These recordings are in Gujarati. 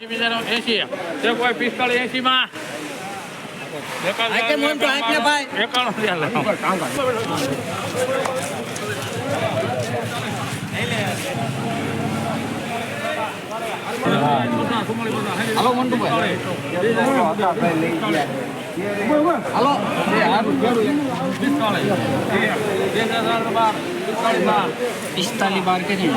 80 તે કોઈ 45 80 માં આકે મોન તો આકે ભાઈ 91 હાલો મોન્ટુ ભાઈ હાલો 45 બાર કે નહીં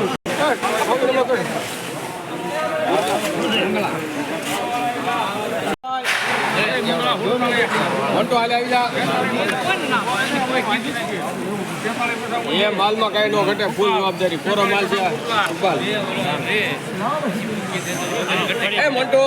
એ માલમાં કઈ નો ઘટે ફૂલ જવાબદારી કોરો માલ છે એ મોટો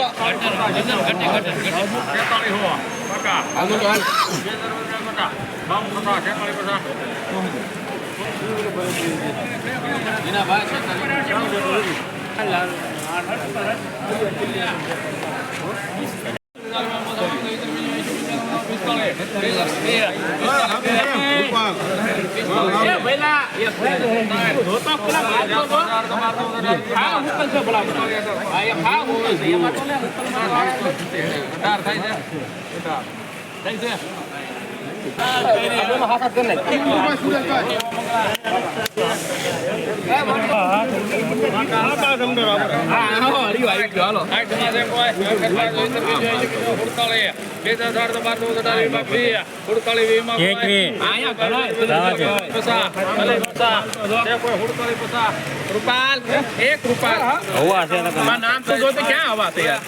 નામ તો જોતે ક્યાં હવા છે યાર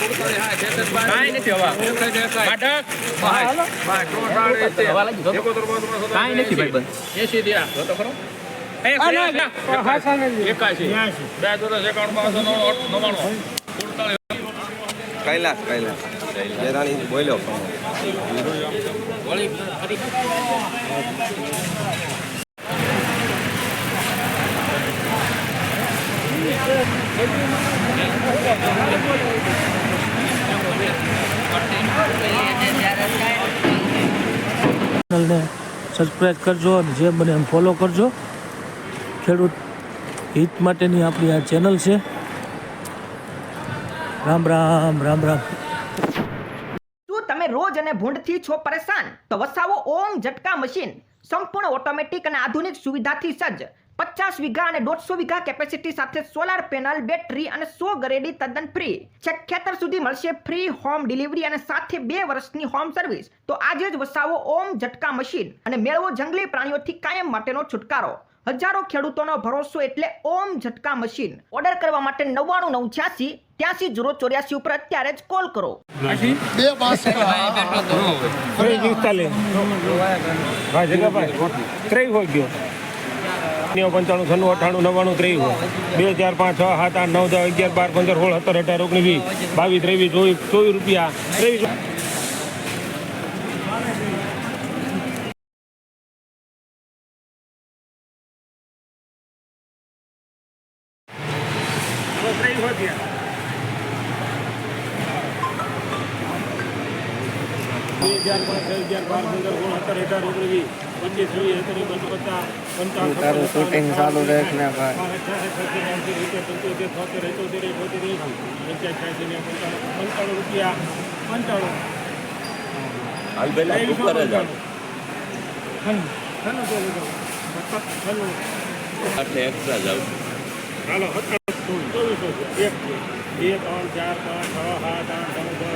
કાઈ નથી હવા કાઈ નથી ભાઈ બંધ 80 દિયા જો તો ખરો કૈલાસ રાણી બોલ્યો ચેનલને સબસ્ક્રાઈબ કરજો અને જે બને એમ ફોલો કરજો. ખેડૂત હિત માટેની આપણી આ ચેનલ છે. રામ રામ રામ રામ. શું તમે રોજ અને ભૂંડથી છો પરેશાન? તો વસાવો ઓમ ઝટકા મશીન. સંપૂર્ણ ઓટોમેટિક અને આધુનિક સુવિધાથી સજ્જ 50 વીઘા અને 150 વીઘા કેપેસિટી સાથે સોલાર પેનલ, બેટરી અને 100 ગરેડી તદ્દન ફ્રી. છેક ખેતર સુધી મળશે ફ્રી હોમ ડિલિવરી અને સાથે 2 વર્ષની હોમ સર્વિસ. તો આજે જ વસાવો ઓમ ઝટકા મશીન અને મેળવો જંગલી પ્રાણીઓથી કાયમ માટેનો છુટકારો. હજારો ખેડૂતોનો ભરોસો એટલે ઓમ ઝટકા મશીન. ઓર્ડર કરવા માટે 9986 83 ઉપર અત્યારે જ કોલ કરો. પંચાણું 98 99 3 2 4 5 6 7 8 9 10 11 12 15 16 17 18 19 20 22 23 24 રૂપિયા 23 તારું શૂટિંગ ચાલુ રાખને ભાઈ. એક્સ્ટ્રા જાવ ચાલો 2400 1 2 3 4 5 6 7 8 9 10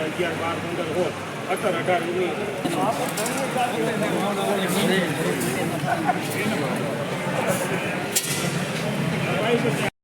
11 12 15 17 18 19